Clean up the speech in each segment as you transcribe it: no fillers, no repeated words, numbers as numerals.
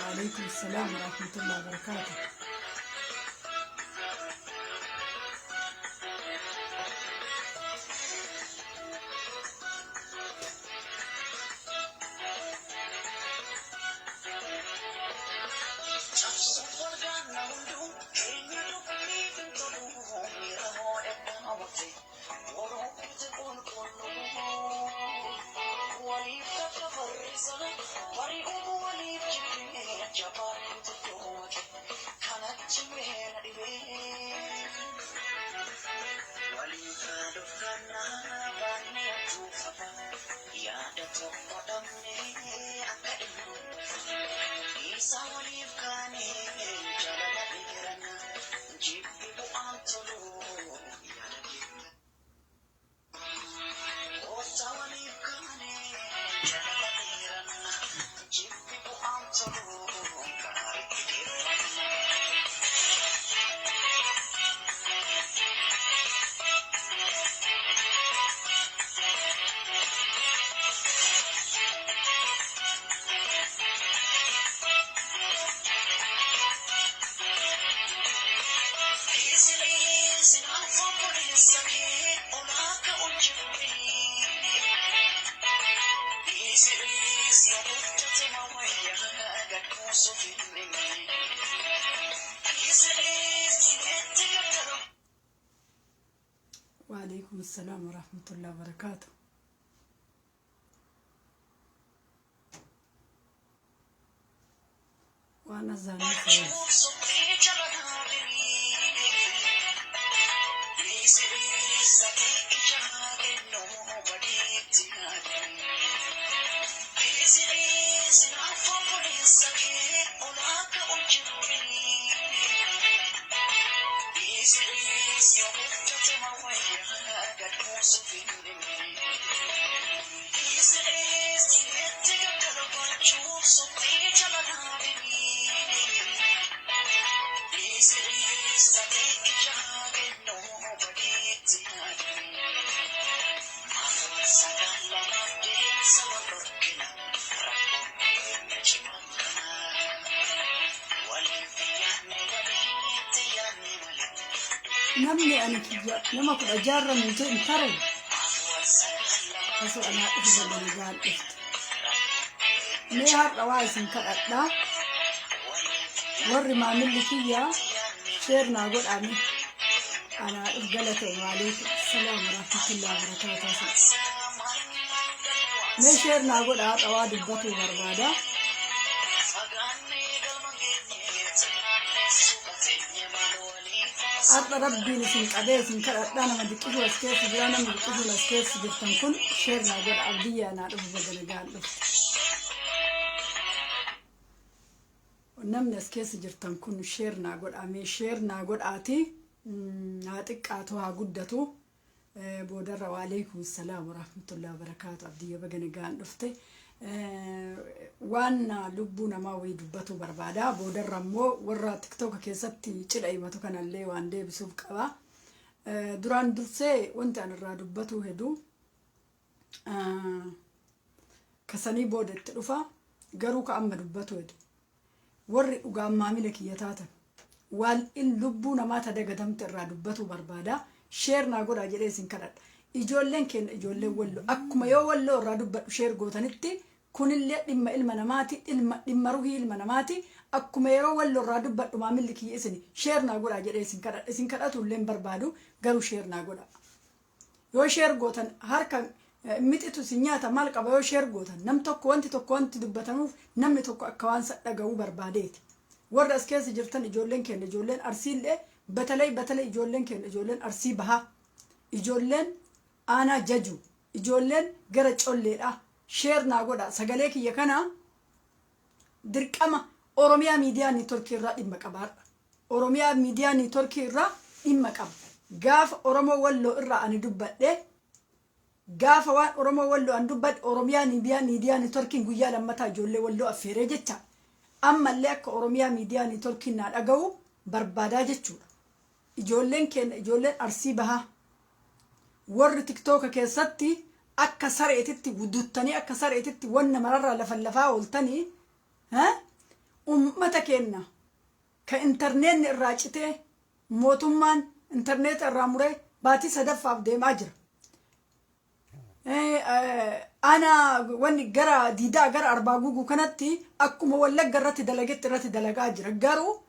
وعليكم السلام ورحمة الله وبركاته. وعليكم السلام ورحمة الله وبركاته. وأنا زاني نمني أنا كذا لما كنت أجرب من جد ترى بس أنا أفضل من قال إفت ميهار روايس كأتنا وري ما ملي كيا شيرنا أقول أنا أفضلت. وعليكم السلام ورحمة الله وبركاته. ما شيرنا أقول أواد البطل بربادا أطلع ربي لسنك أديس إن كان أنا ما دكتور أسكيس بيانا ما دكتور أسكيس جبتن كل شيرنا أقول عبدية أنا أعرف بدل قال ونمنا أسكيس جبتن كل شيرنا أقول أمي شيرنا أقول آتي هاتك آتوها قدتو بودر. وعليكم السلام ورحمة الله وبركاته. عبدية بقنا قال رفتي وانا لبونا ما ويدبتو بربادا بودر رمو ورا تيك توك كيستي تشلعي ما تكن اللي واندي بسوف قبا دران درسي وانت انا را دبتو هدو كساني بودت رفا قروك اما دبتو هدو وري وقام ماملك يتاتا وال ان لبونا ما تدقدمت را دبتو بربادا شيرنا قول اجليسين كرد إجولين كن إجولين ولو أكما يو ولو رادو بدو شير قوتانيتي كون اللي لما المناماتي لما روحي المناماتي أكما يو ولو رادو بدو مامل لكي إسني شيرنا قول أجل إسن كراتو اللين بربادو قالو شيرنا قول يو شير قوتان هاركا ميتتو سنياتا مالك أبا يو شير قوتان نم توكو وانتي دبتانوف نمني توكو أكوان سألقاو برباديتي ورد أسكيس جرتان إجولين كن إجولين أرسيل لي بتلي إجولين كن إجولين أرسي بها إجولين أنا جاجو إجولين قرأت أولي شير ناقودا سجلك يكنا دركما أوروميا ميدياني تركي را إمكابار أوروميا ميدياني تركي را إمكاب قاف أورومو ولو إرا أن دبت ده قاف وان أورومو ولو أن دبت أوروميا ميدياني تركي قويا لما تجولي ولو أفيرجتا أما لك أوروميا ميدياني تركي نال أجو barbaadaa jechuudha. Ijoolleen keenya ijoolleen arsii bahaa warri tiktoka keessatti akka sareetitti wuduttanii akka sareetitti wanna mararraa lafaa ooltanii ummata keenya ka intarneetni irraa citee mootummaan intarneet irraa muree baatii sadaffaaf deemaa jira. Ana wanni gara diidaa gara arbaa guguu kanatti akkuma wallagga irratti dalagaa jira. Garuu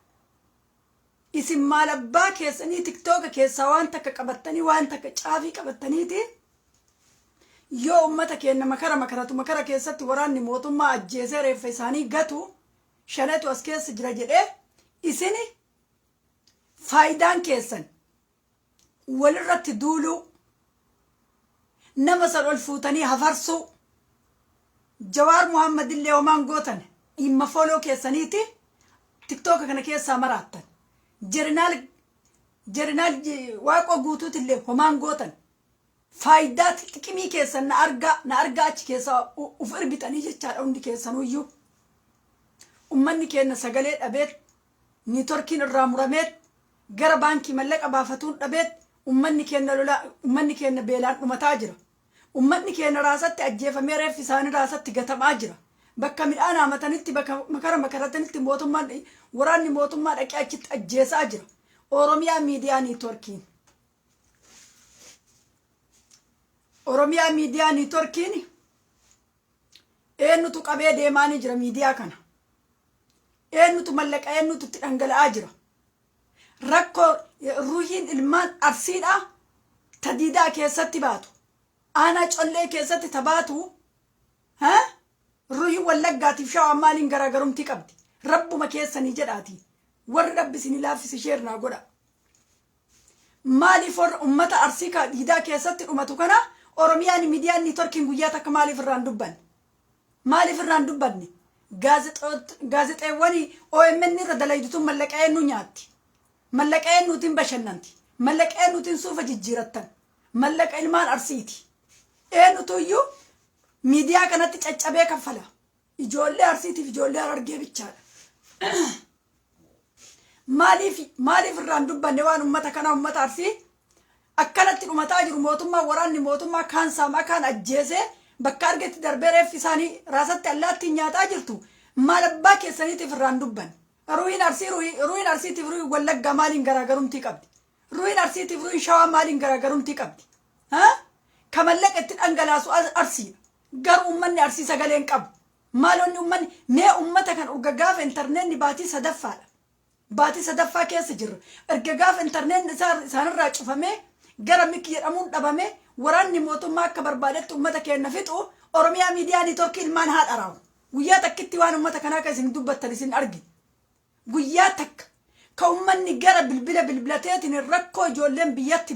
isin maal abbaa keessanii tiktoka keessaa waan takka qabattanii waan takka caafii qabattaniiti yoo ummata keenya makara keessatti waraanni mootummaa ajjeesee reeffa isaanii gatu shanatu as keessa jira jedhee isini faayidaan keessan walirratti duuluu nama san ol fuutanii hafarsuu Jawaar Muhammad illee homaan gootan dhimma fooloo keessaniiti tiktoka kana keessaa maraattan jerinaal waaqoo guutuuti illee homaan gootan faayidaa xiqqimii keessan na argaa achi keessaa uf irbitanii jechaadha hundi keessanuyyuu ummanni keenya sagalee dhabeet niitorkiin irraa murameet gara baankii mallaqa baafatuun dhabeet ummanni keenya beelaan dhumataa jira. Ummanni keenya raasatti ajjeefamee reeffi isaanii raasatti gatamaa jira. Bakka midhaan haamatanitti bakka makaratanitti waraanni mootummaa dhaqee achitti ajjeesaa jira. Oromiyaa miidiyaa niitorkiin eenyutu qabee deemaanii jira miidiyaa kana. Eenyutu mallaqa eenyutu itti dhangala'aa jira. Rakkoo ruuhiin ilmaan arsiidhaa tadiidaa keessatti baatu. Aanaa collee keessatti tabaatu ruuhiin wallaggaatiif shawaa maaliin garaagarumtii qabdi. Rabbuma keessanii jedhaati. Warri rabbi isin laaffisi sheernaa godha. Maaliif warra ummata arsii diidaa keessatti dhumatu kana Oromiyaan miidiyaan niitorkiin guyyaa takka maaliif irraan dubbanne? Maaliif irraan dubbanne? Gaazexeewwanii OMN irra dalaydutuun mallaqa eenyu nyaatti. Mallaqa eenyuutiin bashannanti. Mallaqa eenyuutiin suufa jijjiirattan. Mallaqa ilmaan arsiiti. Eenyutuyyuu miidiyaa kanatti caccabee kaffala. Ijoollee arsiitiif ijoollee argee bichaadha. Maaliif irraan dubbanne waan ummata kana ummata arsii akkanatti dhumataa jiru waraanni mootummaa kaan saamaa kaan ajjeesee bakka argetti darbee reeffi isaanii raasatti allaattiin nyaataa jirtu maal abbaa keessaniitiif irraan dubban. Ruuhiin arsiitiif ruuhiin wallaggaa maaliin garaagarumtii qabdi? Ruuhiin arsiitiif ruuhiin shawaa maaliin garaagarumtii qabdi? Ka mallaqa itti dhangalaasu arsiidha. Garuu ummanni arsii sagaleen qabu. Maalonni ummanni mee ummata kan urga gaafa intarneetni baatii sadaffaadha. Baatii sadaffaa keessa jirra. Erga gaafa intarneetni isaanirraa cufamee gara mikki jedhamuun dhabamee waraanni mootummaa akka barbaadetti ummata keenya fixu Oromiyaa miidiyaa niitorkii ilmaan haa dharaawu. Guyyaa takkitti waan ummata kanaa kan isin dubbattan isin argi. Guyyaa takka ka ummanni gara bilbilateetiin rakkoo ijoolleen biyyatti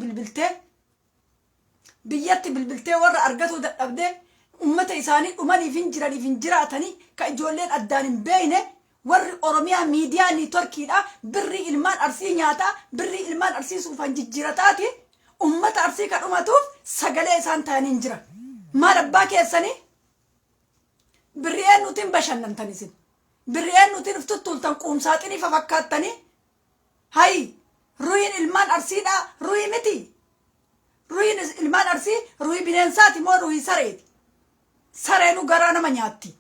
bilbiltee warra argatu dadhabdee ummata isaanii dhumaniif hin jiraatanii ka ijoolleen addaan hin beeyne warri Oromiyaa miidiyaa niitorkiidha birrii ilmaan arsii nyaataa birrii ilmaan arsii suufan jijjiirataati ummata arsii ka dhumatuuf sagalee isaan ta'anii hin jiran. Maal abbaa keessanii birrii eenyuutiin bashannantan isin birrii eenyuutiin uftuttuultan quumsaaxinii fafakkaattanii hayi ruuhiin ilmaan arsiidha ruuhii miti. Ruuhiin ilmaan arsii ruuhii bineensaati moo ruuhii sareeti? Sareenu garaa nama nyaatti.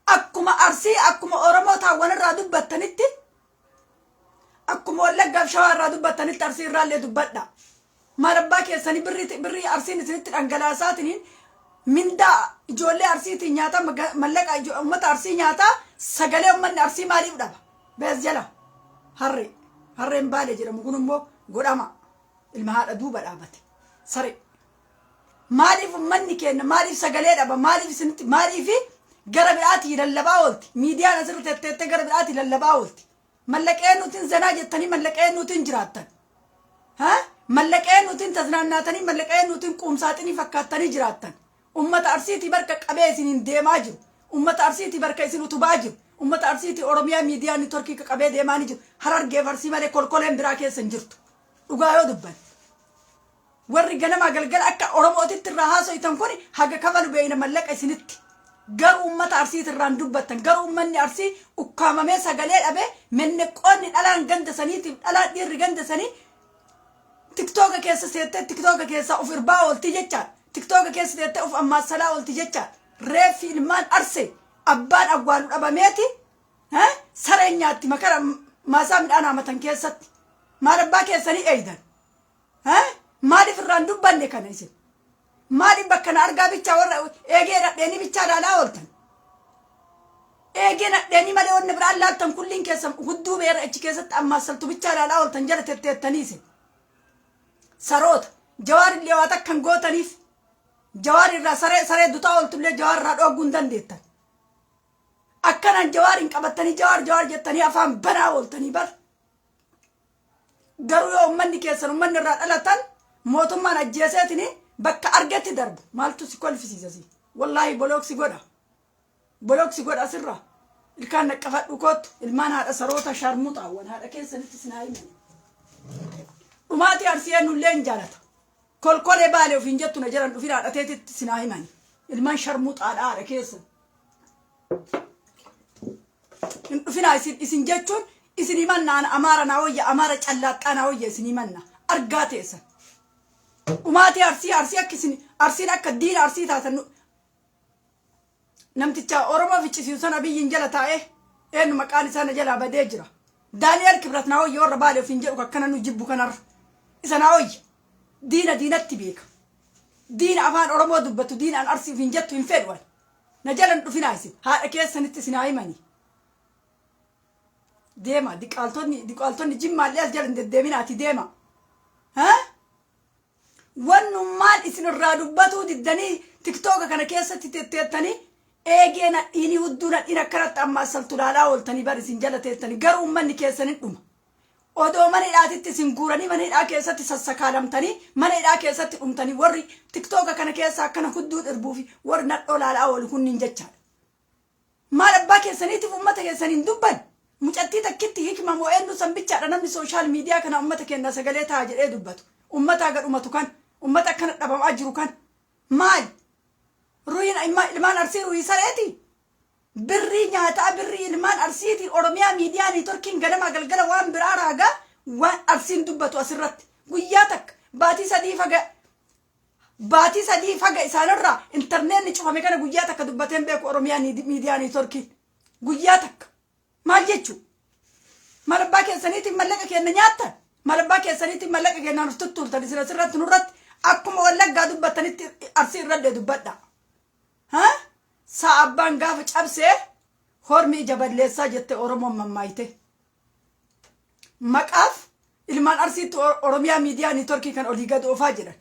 Akkuma arsii akkuma Oromoo taawwan irraa dubbattanitti akkuma wallaggaaf shawaa irraa dubbattanitti arsii irraallee dubbadha. Maal abbaa keessanii birrii arsiin isinitti dhangalaasaatiin mindaa ijoollee arsiitiin nyaata mallaqa ummata arsii nyaata sagalee ummanni arsii maaliif dhaba? Bees jala harreen baale jedhamu kun immoo godhama ilma haadha duuba dhaabate. Sare maaliif ummanni keenya maaliif sagalee dhaba maaliif gara biraati lallabaa oolti miidiyaan asirra tetteettee gara biraati lallabaa oolti mallaqee nutiin zanaa jettanii mallaqee nutiin jiraattan mallaqee nutiin tasnaannaatanii mallaqee nutiin quumsaaxinii fakkaattanii jiraattan ummata arsiitii barka qabee isiniin deemaa jiru ummata arsiitii barka isin utubaa jiru ummata arsiitii Oromiyaa miidiyaa niitorkii qabee deemaanii jiru Harargee farsii malee kolkoleen biraa keessa hin jirtu dhugaa yoo dubban. Warri ganama galgala akka Oromootitti irraa haaso'itan kun haga kafalu beeyna mallaqa isinitti garuu ummata arsiit irraan dubbattan garuu ummanni arsii ukkaamamee sagalee dhabe menneqoonni dhalaan ganda saniitiif dhalaan dhiirri ganda sanii tiktoka keessa seettee tiktoka keessa of irbaa oolti jecha tiktoka keessa seettee of ammaassalaa oolti jecha reeffi ilmaan arsee abbaan awwaalu dhabameeti sareen nyaatti makara maasaa midhaan haamatan keessatti maal abbaa keessanii eeydan maaliif irraan dubbanne kana isin maaliif bakka na argaa bichaa warra eegee nadheeni bichaa ilaalaa ooltan eegee nadheeni malee wanni biraan laaltan kulliin keessa hudduu beera achi keessatti ammaassaltu bichaa ilaalaa ooltan jala tetteettanii isin saroota jawaar illee waa takkan gootaniif jawaar irraa saree dutaa ooltullee jawaar irraa dhooguu hin dandeettan akkanan jawaar hin qabattanii jawaar jettanii afaan banaa ooltanii bar garuu yoo ummanni keessan ummanni irraa dhalatan mootummaan ajjeeseetini bakka argetti darbu maaltu si kolfisiisasi wallaahi bolooksi godha asirraa ilkaan naqqafadhu koottu ilmaan haadha saroota sharmuxaawwan haadha keessanitti sinaa himani dhumaatii arsii ennullee hin jaalata kolkolee baalee ofiin jettu na jedhan dhufin haadhateetitti sinaa himani ilmaan sharmuxaadha haadha keessan hin dhufinaa isin jechuun isin himannaan amaara naa wayya amaara callaaqaa naa wayya isin himanna argaa teessan dhumaatii arsii akka isin arsiin akka diina arsii taatan namticha oromoo ficcisiisu sana biyyiin jala taa'ee eenyu maqaan isaa na jalaa badee jira daani'el kibrat naa wayya warra baalee ofiin jedhu akkana nu jibbu kanarra isa naa wayya diinatti beeka diina afaan oromoo dubbatu diinaan arsii ofiin jettu hin fedhuwan na jalan dhufinaa isin haadha keessanitti isinaa himanii deema diqaaltonni jimmaallee as jalan deddeeminaati deema wannummaan isin irraa dubbatuu diddanii tiktoka kana keessatti tetteettanii eegee nadhiinii hudduu nadhiin akkanatti ammaassaltu laalaa ooltanii bar isin jala teettanii garuu ummanni keessanin dhuma odoo mana hidhaatitti isin guuranii mana hidhaa keessatti sassakaalamtanii mana hidhaa keessatti dhumtanii warri tiktoka kana keessa akkana hudduu dhirbuufi warri nadhoo laalaa oolu kunniin jechaadha maal abbaa keessaniitiif ummata keessaniin dubban mucattii takkitti hikma moo eenyu sanbichaadha namni sooshaal miidiyaa kana ummata keenya sagalee ta'a jedhee dubbatu ummata aga dhumatu kan ummata akkana dhabamaa jiru kan maal ruuyin ilmaan arsii ruuyi sareeti birrii nyaataa birrii ilmaan arsiitiin oromiyaa miidiyaanii turkiin ganama galgala waan biraa raagaa waan arsiin dubbatu asirratti guyyaa takka baatii sadii faga isaanirraa intarneetni cufame kana guyyaa takka dubbateen beeku oromiyaa miidiyaanii turkiin guyyaa takka maal jechuu maal abbaa keessaniitiin mallaqa kenna nyaattan maal abbaa keessaniitiin mallaqa kennaa nuuf tuttuultan isin asirratti nurratti akkuma wallaggaa dubbattanitti arsii irradhee dubbadha saa abbaan gaafa cabsee hormi ija balleessaa jette oromoon mammaayite maqaaf ilmaan arsiitti oromiyaa miidiyaa niitworkii kan olii gad oofaa jedhan